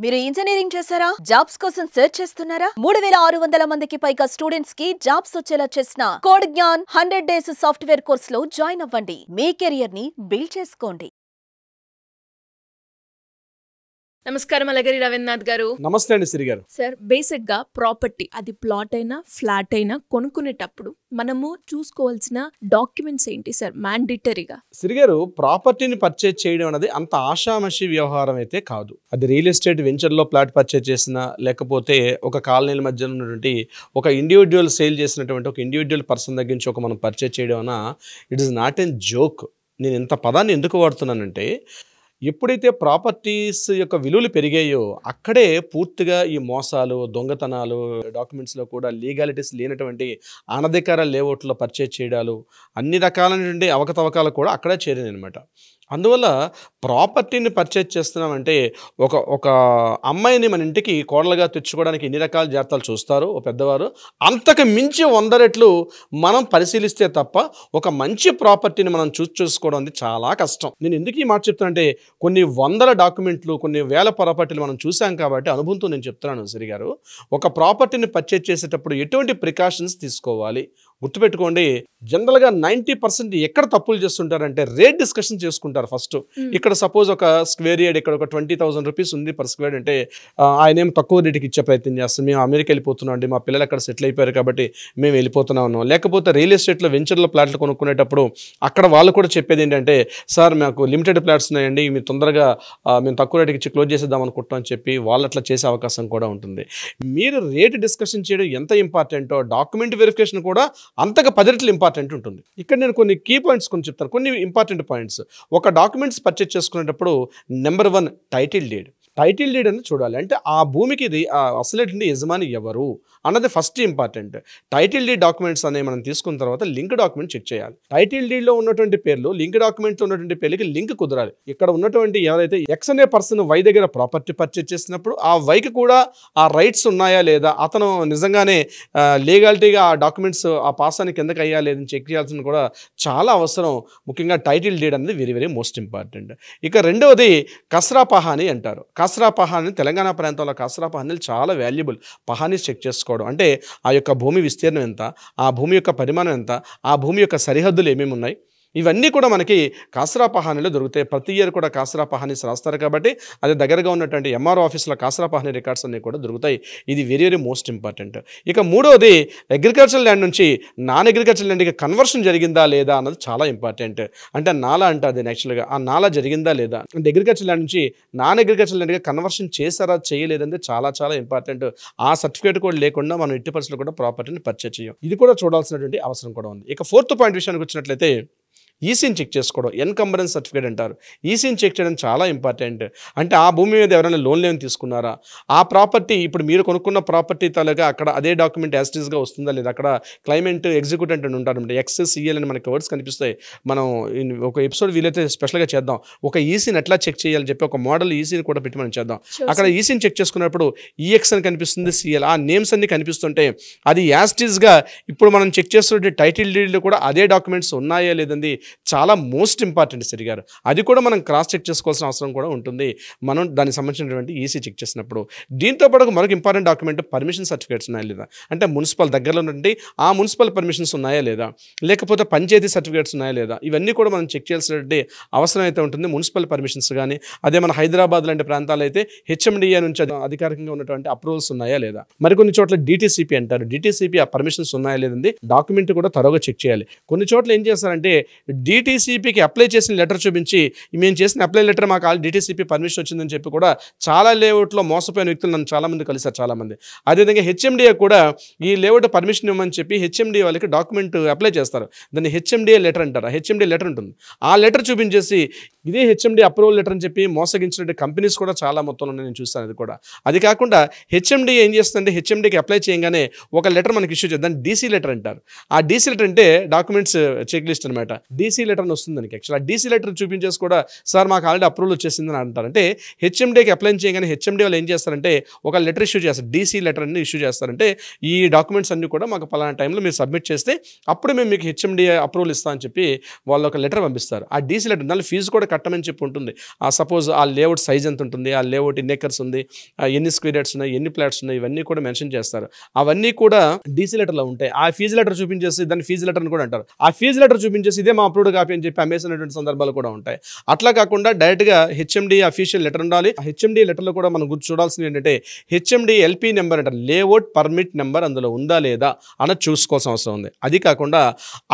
మీరు ఇంజనీరింగ్ చేశారా? జాబ్స్ కోసం సెర్చ్ చేస్తున్నారా? 3600 మందికి పైగా స్టూడెంట్స్ కి జాబ్స్ వచ్చేలా చేసిన కోడ్ జ్ఞాన్ 100 డేస్ సాఫ్ట్వేర్ కోర్సులో జాయిన్ అవ్వండి. మీ కెరియర్ ని బిల్డ్ చేసుకోండి. నమస్కారం అలగరి రవీంద్రనాథ్ గారు. నమస్తే అండి సిరి గారు. సార్, బేసిక్ గా ప్రాపర్టీ అది ప్లాట్ అయినా ఫ్లాట్ అయినా కొనుక్కునేటప్పుడు మనము చూసుకోవాల్సిన డాక్యుమెంట్స్ ఏంటి సార్ మ్యాండేటరీగా? సిరి గారు, ప్రాపర్టీని పర్చేజ్ చేయడం అనేది అంత ఆషామషి వ్యవహారం అయితే కాదు. అది రియల్ ఎస్టేట్ వెంచర్ లో ప్లాట్ పర్చేజ్ చేసినా, లేకపోతే ఒక కాలనీల మధ్య ఉన్నటువంటి ఒక ఇండివిజువల్ సేల్ చేసినటువంటి ఒక ఇండివిజువల్ పర్సన్ దగ్గర నుంచి ఒక మనం పర్చేజ్ చేయడం అన్న it is not an joke. నేను ఇంత పదాన్ని ఎందుకు వాడుతున్నానంటే, ఎప్పుడైతే ప్రాపర్టీస్ యొక్క విలువలు పెరిగాయో అక్కడే పూర్తిగా ఈ మోసాలు, దొంగతనాలు, డాక్యుమెంట్స్లో కూడా లీగాలిటీస్ లేనటువంటి అనధికార లేఅవుట్లో పర్చేజ్ చేయడాలు, అన్ని రకాలైనటువంటి అవకతవకాలు కూడా అక్కడే చేరాయి అనమాట. అందువల్ల ప్రాపర్టీని పర్చేజ్ చేస్తున్నామంటే ఒక అమ్మాయిని మన ఇంటికి కోడలుగా తెచ్చుకోవడానికి ఎన్ని రకాల జాగ్రత్తలు చూస్తారో ఓ పెద్దవారు, అంతకు మించి 100 రెట్లు మనం పరిశీలిస్తే తప్ప ఒక మంచి ప్రాపర్టీని మనం చూసుకోవడం అనేది చాలా కష్టం. నేను ఎందుకు ఈ మాట చెప్తానంటే, కొన్ని వందల డాక్యుమెంట్లు, కొన్ని వేల ప్రాపర్టీలు మనం చూసాం కాబట్టి అనుభవంతో నేను చెప్తున్నాను సిరి గారు. ఒక ప్రాపర్టీని పర్చేజ్ చేసేటప్పుడు ఎటువంటి ప్రికాషన్స్ తీసుకోవాలి గుర్తుపెట్టుకోండి. జనరల్గా 90% ఎక్కడ తప్పులు చేస్తుంటారంటే రేట్ డిస్కషన్ చేసుకుంటారు ఫస్ట్. ఇక్కడ సపోజ్ ఒక స్క్వేర్ యార్డ్ ఇక్కడ ఒక 20,000 రూపీస్ ఉంది పర్ స్క్వేర్ అంటే ఆయన ఏం తక్కువ రేటుకి ఇచ్చే ప్రయత్నం చేస్తాం. మేము అమెరికా వెళ్ళిపోతున్నాం అండి, మా పిల్లలు అక్కడ సెటిల్ అయిపోయారు కాబట్టి మేము వెళ్ళిపోతున్నాం ఉన్నాం. లేకపోతే రియల్ ఎస్టేట్లో వెంచర్లో ప్లాట్లు కొనుక్కునేటప్పుడు అక్కడ వాళ్ళు కూడా చెప్పేది ఏంటంటే, సార్ మాకు లిమిటెడ్ ప్లాట్స్ ఉన్నాయండి, మీరు తొందరగా మేము తక్కువ రేటుకి ఇచ్చి క్లోజ్ చేసేద్దాం అనుకుంటాం అని చెప్పి వాళ్ళు అట్లా చేసే అవకాశం కూడా ఉంటుంది. మీరు రేట్ డిస్కషన్ చేయడం ఎంత ఇంపార్టెంటో డాక్యుమెంట్ వెరిఫికేషన్ కూడా అంతగా 10 రెట్లు ఇంపార్టెంట్ ఉంటుంది. ఇక్కడ నేను కొన్ని కీ పాయింట్స్ చెప్తాను, కొన్ని ఇంపార్టెంట్ పాయింట్స్. ఒక డాక్యుమెంట్స్ పర్చేజ్ చేసుకునేటప్పుడు number 1 title deed. Title deed అని చూడాలి. అంటే ఆ భూమికి అసలేటువంటి యజమాని ఎవరు అన్నది first important. Title deed documents అనేవి మనం తీసుకున్న తర్వాత లింక్ డాక్యుమెంట్ చెక్ చేయాలి. టైటిల్ డీడ్లో ఉన్నటువంటి పేర్లు లింక్ డాక్యుమెంట్లో ఉన్నటువంటి పేర్లకి లింక్ కుదరాలి. ఇక్కడ ఉన్నటువంటి ఎవరైతే ఎక్స్ అనే పర్సన్ వై దగ్గర ప్రాపర్టీ పర్చేజ్ చేసినప్పుడు ఆ వైకి కూడా ఆ రైట్స్ ఉన్నాయా లేదా, అతను నిజంగానే లీగాలిటీగా ఆ డాక్యుమెంట్స్ ఆ పాస్ అని కిందకి అయ్యా లేదని చెక్ చేయాల్సిన కూడా చాలా అవసరం. ముఖ్యంగా టైటిల్ డీడ్ అనేది వెరీ వెరీ మోస్ట్ ఇంపార్టెంట్. ఇక రెండవది కస్రా పహానీ అంటారు. కస్రా పహానీ తెలంగాణ ప్రాంతంలో కస్రా పహానీలు చాలా వాల్యుబుల్. పహానీస్ చెక్ చేసుకోవడం అంటే ఆ యొక్క భూమి విస్తీర్ణం ఎంత, ఆ భూమి యొక్క పరిమాణం ఎంత, ఆ భూమి యొక్క సరిహద్దులు ఏమేమి ఉన్నాయి, ఇవన్నీ కూడా మనకి కాసరా పహానీలో దొరుకుతాయి. ప్రతి ఇయర్ కూడా కాసరా పహానీస్ రాస్తారు కాబట్టి అది దగ్గరగా ఉన్నటువంటి ఎంఆర్ఓ ఆఫీస్లో కాసరా పహానీ రికార్డ్స్ అన్నీ కూడా దొరుకుతాయి. ఇది వెరీ వెరీ మోస్ట్ ఇంపార్టెంట్. ఇక మూడవది అగ్రికల్చర్ ల్యాండ్ నుంచి నాన్ అగ్రికల్చర్ ల్యాండ్కి కన్వర్షన్ జరిగిందా లేదా అన్నది చాలా ఇంపార్టెంట్. అంటే నాలా అంటారు అది యాక్చువల్గా, ఆ నాలా జరిగిందా లేదా అంటే అగ్రికల్చర్ ల్యాండ్ నుంచి నాన్ అగ్రికల్చర్ ల్యాండ్గా కన్వర్షన్ చేశారా చేయలేదంటే చాలా చాలా ఇంపార్టెంట్. ఆ సర్టిఫికేట్ కూడా లేకుండా మనం ఎట్టి పరిస్థితుల్లో కూడా ప్రాపర్టీని పర్చేజ్ చేయం. ఇది కూడా చూడాల్సినటువంటి అవసరం కూడా ఉంది. ఇక 4th పాయింట్ విషయానికి వచ్చినట్లయితే ఈసీని చెక్ చేసుకోవడం, ఎన్కంబరెన్స్ సర్టిఫికేట్ అంటారు. ఈసీని చెక్ చేయడం చాలా ఇంపార్టెంట్. అంటే ఆ భూమి మీద ఎవరైనా లోన్లు ఏమైనా తీసుకున్నారా, ఆ ప్రాపర్టీ ఇప్పుడు మీరు కొనుక్కున్న ప్రాపర్టీ తాలూగా అక్కడ అదే డాక్యుమెంట్ యాస్టీస్గా వస్తుందా లేదా, అక్కడ క్లైమెంట్ ఎగ్జిక్యూటెంట్ అని ఉంటారు, ఎక్స్సిఎల్ అని మనకి వర్డ్స్ కనిపిస్తాయి. మనం ఒక ఎపిసోడ్ వీలైతే స్పెషల్గా చేద్దాం, ఒక ఈసీని ఎట్లా చెక్ చేయాలని చెప్పి ఒక మోడల్ ఈసీని కూడా పెట్టి మనం చేద్దాం. అక్కడ ఈసీని చెక్ చేసుకున్నప్పుడు ఈఎక్స్ అని కనిపిస్తుంది, సిఎల్, ఆ నేమ్స్ అన్ని కనిపిస్తుంటే అది యాస్టీస్గా ఇప్పుడు మనం చెక్ చేస్తున్న టైటిల్ డీడ్లో కూడా అదే డాక్యుమెంట్స్ ఉన్నాయా లేదండి చాలా మోస్ట్ ఇంపార్టెంట్ సిరి గారు. అది కూడా మనం క్రాస్ చెక్ చేసుకోవాల్సిన అవసరం కూడా ఉంటుంది మనం దానికి సంబంధించినటువంటి ఈసీ చెక్ చేసినప్పుడు. దీంతో పాటు మరొక ఇంపార్టెంట్ డాక్యుమెంట్ పర్మిషన్ సర్టిఫికేట్స్ ఉన్నాయా లేదా, అంటే మున్సిపల్ దగ్గరలో ఉన్నటువంటి ఆ మున్సిపల్ పర్మిషన్స్ ఉన్నాయా లేదా, లేకపోతే పంచాయతీ సర్టిఫికేట్స్ ఉన్నాయా లేదా, ఇవన్నీ కూడా మనం చెక్ చేయాల్సినటువంటి అవసరం అయితే ఉంటుంది. మున్సిపల్ పర్మిషన్స్ కానీ, అదే మన హైదరాబాద్ లాంటి ప్రాంతాలు అయితే హెచ్ఎండిఏ నుంచి అధికారికంగా ఉన్నటువంటి అప్రూవల్స్ ఉన్నాయా లేదా. మరికొన్ని చోట్ల డిటిసిపి అంటారు, డిటిసిపి ఆ పర్మిషన్స్ ఉన్నాయా లేదండి డాక్యుమెంట్ కూడా తరోగా చెక్ చేయాలి. కొన్ని చోట్ల ఏం చేస్తారంటే డిటిసిపికి అప్లై చేసిన లెటర్ చూపించి మేము చేసిన అప్లై లెటర్ మాకు డిటిసిపి పర్మిషన్ వచ్చిందని చెప్పి కూడా చాలా లేఅవుట్లో మోసపోయిన వ్యక్తులు నన్ను చాలామంది కలిసారు చాలామంది. అదేవిధంగా హెచ్ఎండిఏ కూడా ఈ లేఅవుట్ పర్మిషన్ ఇవ్వమని చెప్పి హెచ్ఎండిఏ వాళ్ళకి డాక్యుమెంట్ అప్లై చేస్తారు. దాన్ని హెచ్ఎండిఏ లెటర్ అంటారు. హెచ్ఎండిఏ లెటర్ ఉంటుంది. ఆ లెటర్ చూపించేసి ఇదే హెచ్ఎండిఏ అప్రూవల్ లెటర్ అని చెప్పి మోసగించిన కంపెనీస్ కూడా చాలా మొత్తంలో నేను చూస్తాను. అది కూడా అది కాకుండా హెచ్ఎండిఏ ఏం చేస్తుందంటే హెచ్ఎండికి అప్లై చేయగానే ఒక లెటర్ మనకి ఇష్యూ చేద్దాం, డీసీ లెటర్ అంటారు. ఆ డీసీ లెటర్ అంటే డాక్యుమెంట్స్ చెక్ లిస్ట్ అనమాట. డీసీ లెటర్ అని వస్తుంది దానికి. యాక్చువల్ ఆ డీసీ లెటర్ చూపించేసి కూడా సార్ మాకు ఆల్రెడీ అప్రూవల్ వచ్చేసిందని అంటారు. అంటే హెచ్ఎండికి అప్లై చేయగానే హెచ్ఎండి వాళ్ళు ఏం చేస్తారంటే ఒక లెటర్ ఇష్యూ చేస్తారు, డీసీ లెటర్ అని ఇష్యూ చేస్తారంటే ఈ డాక్యుమెంట్స్ అన్ని కూడా మాకు పలానా టైంలో మీరు సబ్మిట్ చేస్తే అప్పుడు మేము మీకు హెచ్ఎండి అప్రూవల్ ఇస్తామని చెప్పి వాళ్ళు ఒక లెటర్ పంపిస్తారు. ఆ డీసీ లెటర్ దాని ఫీజు కూడా కట్టమని చెప్పి ఉంటుంది. సపోజ్ ఆ లేఅవుట్ సైజ్ ఎంత ఉంటుంది, ఆ లేఅవుట్ ఎన్ని ఎకర్స్ ఉంది, ఎన్ని స్క్వేర్ యార్డ్స్ ఉన్నాయి, ఎన్ని ప్లాట్స్ ఉన్నాయి, ఇవన్నీ కూడా మెన్షన్ చేస్తారు. అవన్నీ కూడా డీసీ లెటర్లో ఉంటాయి. ఆ ఫీజు లెటర్ చూపించేసి దాన్ని ఫీజు లెటర్ అని కూడా అంటారు. ఆ ఫీజు లెటర్ చూపించేసి ఇదే మా అప్రూవ్డ్ కాపీ అని చెప్పి అమ్మేసినటువంటి సందర్భాలు కూడా ఉంటాయి. అట్లా కాకుండా డైరెక్ట్గా హెచ్ఎండి అఫీషియల్ లెటర్ ఉండాలి. ఆ హెచ్ఎండి లెటర్లో కూడా మనం గుర్తు చూడాల్సింది ఏంటంటే హెచ్ఎండి ఎల్పీ నెంబర్ అంటారు, లేఅవుట్ పర్మిట్ నెంబర్ అందులో ఉందా లేదా అన్నది చూసుకోవాల్సిన అవసరం ఉంది. అది కాకుండా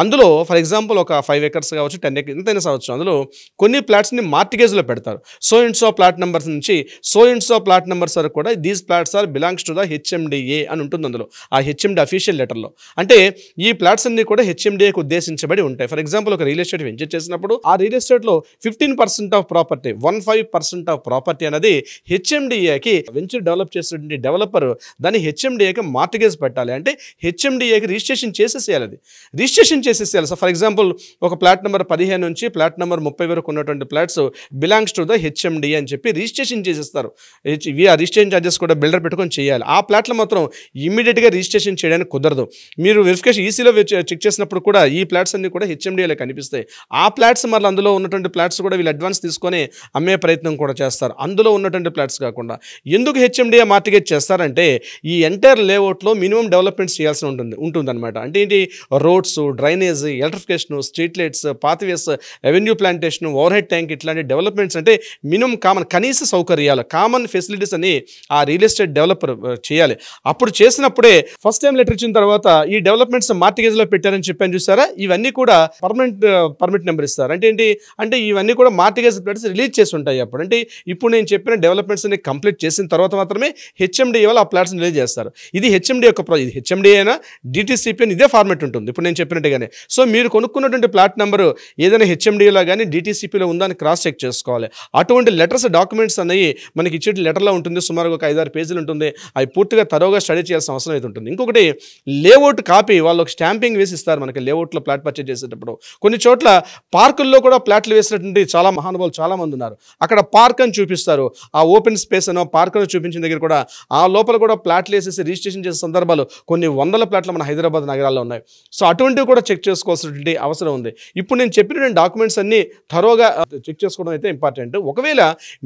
అందులో ఫర్ ఎగ్జాంపుల్ ఒక 5 acres కావచ్చు, 10 acres ఎంతైనా కావచ్చు, అందులో కొన్ని ప్లాట్స్ని మార్టిగేజ్లో పెడతారు. So and so plot numbers నుంచి so and so plot numbers వరకు కూడా these plots are belongs to the HMDA అని ఉంటుంది అందులో, ఆ హెచ్ఎండి అఫీషియల్ లెటర్లో. అంటే ఈ ప్లాట్స్ అన్ని కూడా హెచ్ఎండిఏకి ఉద్దేశించబడి ఉంటాయి. ఫర్ ఎగ్జాంపుల్ ఒక రియల్ ఎస్టేట్ వెంచర్ చేసినప్పుడు ఆ రియల్ ఎస్టేట్లో 15% ఆఫ్ ప్రాపర్టీ 15% ఆఫ్ ప్రాపర్టీ అనేది హెచ్ఎండిఏకి వెంచర్ డెవలప్ చేసినటువంటి డెవలపర్ దాన్ని హెచ్ఎండిఏకి మార్టిగేజ్ పెట్టాలి. అంటే హెచ్ఎండిఏకి రిజిస్ట్రేషన్ చేసేసేయాలి. అది రిజిస్ట్రేషన్ చేసేసేయాలి. సో ఫర్ ఎగ్జాంపుల్ ఒక ప్లాట్ నెంబర్ 15 నుంచి ప్లాట్ నెంబర్ 30 వరకు ఉన్నటువంటి plots belongs to the HMD అని చెప్పి రిజిస్ట్రేషన్ చేసేస్తారు. ఆ రిజిస్ట్రేషన్ ఛార్జెస్ కూడా బిల్డర్ పెట్టుకొని చేయాలి. ఆ ప్లాట్లు మాత్రం ఇమ్మీడియట్గా రిజిస్ట్రేషన్ చేయడానికి కుదరదు. మీరు వెరిఫికేషన్ ఈసీలో చెక్ చేసినప్పుడు కూడా ఈ ప్లాట్స్ అన్ని కూడా హెచ్ఎండిఏలో కనిపిస్తాయి. ఆ ప్లాట్స్ మళ్ళీ అందులో ఉన్నటువంటి ప్లాట్స్ కూడా వీళ్ళు అడ్వాన్స్ తీసుకొని అమ్మే ప్రయత్నం కూడా చేస్తారు. అందులో ఉన్నటువంటి ప్లాట్స్ కాకుండా ఎందుకు హెచ్ఎండిఏ మార్టిగేజ్ చేస్తారంటే ఈ ఎంటైర్ లేఅవుట్లో మినిమం డెవలప్మెంట్స్ చేయాల్సి ఉంటుందన్నమాట. అంటే ఏంటి, roads, drainage, electrification, street lights, pathways, revenue plantation, over head tank ఇట్లాంటి డెవలప్మెంట్స్ అంటే మినిమం కనీస సౌకర్యాలు, కామన్ ఫెసిలిటీస్ అని ఆ రియల్ ఎస్టేట్ డెవలపర్ చేయాలి. అప్పుడు చేసినప్పుడే ఫస్ట్ టైం లెటర్ ఇచ్చిన తర్వాత ఈ డెవలప్మెంట్స్ మార్టిగేజ్లో పెట్టారని చెప్పాను చూసారా, ఇవన్నీ కూడా పర్మిట్ నెంబర్ ఇస్తారు. అంటే ఏంటి అంటే ఇవన్నీ కూడా మార్టిగేజ్ ప్లాట్స్ రిలీజ్ చేసి ఉంటాయి. అప్పుడు అంటే ఇప్పుడు నేను చెప్పిన డెవలప్మెంట్స్ అన్ని కంప్లీట్ చేసిన తర్వాత మాత్రమే హెచ్ఎండి వాళ్ళు ఆ ప్లాట్స్ రిలీజ్ చేస్తారు. ఇది హెచ్ఎండి యొక్క ఇది హెచ్ఎండి అయినా డిటిసిపి అని ఇదే ఫార్మెట్ ఉంటుంది ఇప్పుడు నేను చెప్పినట్టుగానే. సో మీరు కొనుక్కున్నటువంటి ప్లాట్ నెంబరు ఏదైనా హెచ్ఎండిలో కానీ డిటిసిపిలో ఉందా అని క్రాస్ చెక్ చేసుకోవాలి. అటువంటి లెటర్స్, డాక్యుమెంట్స్ అనేవి మనకి ఇచ్చే లెటర్లో ఉంటుంది. సుమారుగా ఒక 5-6 పేజీలు ఉంటుంది. అవి పూర్తిగా తరోగా స్టడీ చేయాల్సిన అవసరం అయితే ఉంటుంది. ఇంకొకటి లేఅవుట్ కాపీ వాళ్ళు ఒక స్టాంపింగ్ వేసి ఇస్తారు మనకి లేఅవుట్లో ప్లాట్ పర్చేజ్ చేసేటప్పుడు. కొన్ని చోట్ల పార్కుల్లో కూడా ప్లాట్లు వేసినటువంటి చాలా మహానుభావులు చాలా మంది ఉన్నారు. అక్కడ పార్క్ అని చూపిస్తారు. ఆ ఓపెన్ స్పేస్ అనో పార్క్ అని చూపించిన దగ్గర కూడా ఆ లోపల కూడా ప్లాట్లు వేసేసి రిజిస్ట్రేషన్ చేసే సందర్భాలు కొన్ని 100 ప్లాట్లు మన హైదరాబాద్ నగరాల్లో ఉన్నాయి. సో అటువంటివి కూడా చెక్ చేసుకోవాల్సినటువంటి అవసరం ఉంది. ఇప్పుడు నేను చెప్పిన డాక్యుమెంట్స్ అన్ని థరోగా చెక్ చేసుకోవడం అయితే ఇంపార్టెంట్. ఒకవేళ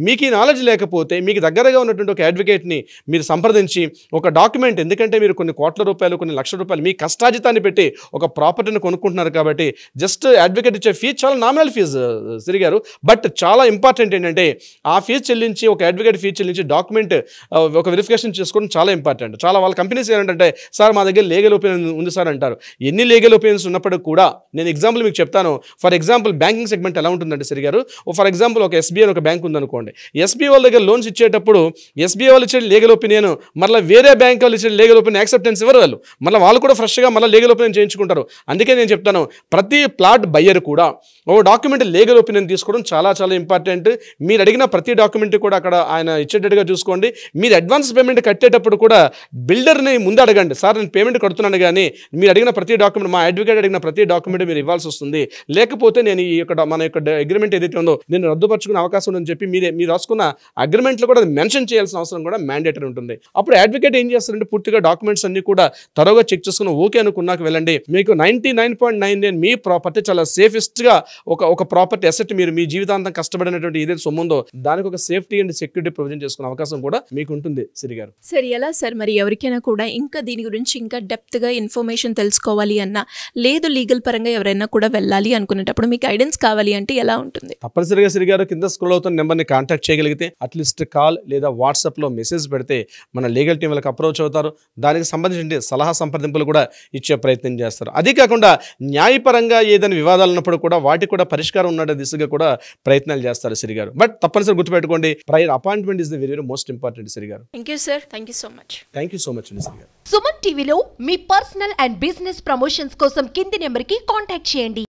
మీకు ఈ నాలెడ్జ్ లేకపోతే మీకు దగ్గరగా ఉన్నటువంటి ఒక అడ్వకేట్ని మీరు సంప్రదించి ఒక డాక్యుమెంట్, ఎందుకంటే మీరు కొన్ని కోట్ల రూపాయలు, కొన్ని లక్షల రూపాయలు మీ కష్టాజితాన్ని పెట్టి ఒక ప్రాపర్టీని కొనుక్కుంటున్నారు కాబట్టి జస్ట్ అడ్వకేట్ ఇచ్చే ఫీజు చాలా నామినల్ ఫీజు సిరిగారు. బట్ చాలా ఇంపార్టెంట్ ఏంటంటే ఆ ఫీజు చెల్లించి ఒక అడ్వకేట్ ఫీజు చెల్లించి డాక్యుమెంట్ ఒక వెరిఫికేషన్ చేసుకోవడం చాలా ఇంపార్టెంట్. చాలా వాళ్ళ కంపెనీస్ ఏంటంటే సార్ మా దగ్గర లీగల్ ఒపీనియన్ ఉంది సార్ అంటారు. ఎన్ని లీగల్ ఒపీనియన్స్ ఉన్నప్పటికీ కూడా నేను ఎగ్జాంపుల్ మీకు చెప్తాను. ఫర్ ఎగ్జాంపుల్ బ్యాంకింగ్ సెగ్మెంట్ ఎలా ఉంటుందంటే సరిగారు, ఫర్ ఎగ్జాంపుల్ ఒక ఎస్బీఐ ఒక బ్యాంక్ ఉందనుకోండి. ఎస్బీఐ వాళ్ళ దగ్గర లోన్స్ ఇచ్చేటప్పుడు ఎస్బీఐ వాళ్ళు ఇచ్చే లీగల్ ఒపీనియన్ మళ్ళీ వేరే బ్యాంక్ వాళ్ళు ఇచ్చే లీగల్ ఒపీనియన్ యాక్సెప్టెన్స్ ఇవ్వరు. వాళ్ళు కూడా ఫ్రెష్గా మళ్ళీ లీగల్ ఒపీనియన్ చేయించుకుంటారు. అందుకే నేను చెప్తాను ప్రతి ప్లాట్ బయ్యర్ కూడా ఓ డాక్యుమెంట్ లీగల్ ఒపీనియన్ తీసుకోవడం చాలా చాలా ఇంపార్టెంట్. మీరు అడిగిన ప్రతి డాక్యుమెంట్ కూడా అక్కడ ఆయన ఇచ్చేటట్టుగా చూసుకోండి. మీరు అడ్వాన్స్ పేమెంట్ కట్టేటప్పుడు కూడా బిల్డర్ని ముందు అడగండి, సార్ నేను పేమెంట్ కడుతున్నాను కానీ మీరు అడిగిన ప్రతి డాక్యుమెంట్, మా అడ్వకేట్ అడిగిన ప్రతి డాక్యుమెంట్ మీరు ఇవ్వాల్సి వస్తుంది. లేకపోతే నేను ఈ యొక్క మన యొక్క అగ్రిమెంట్ ఏదైతే ఉందో నేను రద్దుపరుచుకునే అవకాశం ఉందని చెప్పి మీరు రాసుకున్న అగ్రిమెంట్లో కూడా మెన్షన్ చేయాల్సిన అవసరం కూడా మ్యాండేటరీ ఉంటుంది. అప్పుడు అడ్వకేట్ ఏం చేస్తారంటే పూర్తిగా డాక్యుమెంట్స్ అన్ని కూడా త్వరగా చెక్ చేసుకుని ఓకే అనుకున్నాక వెళ్ళండి. మీకు 99.99 మీ ప్రాపర్టీ చాలా సేఫెస్ట్గా ఒక ప్రాపర్టీ అసెట్ మీరు మీ జీవితాంతం కష్టపడినటువంటి ఏదైతే సొమ్ముందో దానికి ఒక సేఫ్టీ అండ్ సెక్యూరిటీ ప్రొవిజన్ చేసుకునే అవకాశం కూడా మీకు ఉంటుంది సిరి గారు. సార్ ఎలా సార్ మరి ఎవరికైనా కూడా ఇంకా దీని గురించి ఇంకా డెప్త్గా ఇన్ఫర్మేషన్ తెలుసుకోవాలి అన్నా, లేదు లీగల్ పరంగా ఎవరైనా కూడా వెళ్ళాలి అనుకునేటప్పుడు మీకు గైడెన్స్ కావాలి అంటే ఎలా ఉంటుంది? తప్పనిసరిగా సిరి గారు కింద స్క్రోల్ అవుతున్న నెంబర్ని కాంటాక్ట్ చేయగలిగితే అట్లీస్ట్ కాల్ లేదా వాట్సాప్లో మెసేజ్ పెడితే మన లీగల్ టీం వాళ్ళకి అప్రోచ్ అవుతారు. దానికి సంబంధించిన సలహా సంప్రదింపులు కూడా ఇచ్చే ప్రయత్నం చేస్తారు. అదే కాకుండా న్యాయపరంగా ఏదైనా వివాదాలు ఉన్నప్పుడు కూడా వాటికి కూడా పరిష్కారం ఉన్న దిశగా కూడా ప్రయత్నాలు చేస్తారు సిరి గారు. బట్ తప్పనిసరి గుర్తుపెట్టుకోండి, prior appointment is the very most important Siri గారు. Thank you sir, thank you so much. Thank you so much Siri గారు. సుమన్ టీవీలో మీ పర్సనల్ అండ్ బిజినెస్ ప్రమోషన్స్ కోసం కింది నెంబర్కి కాంటాక్ట్ చేయండి.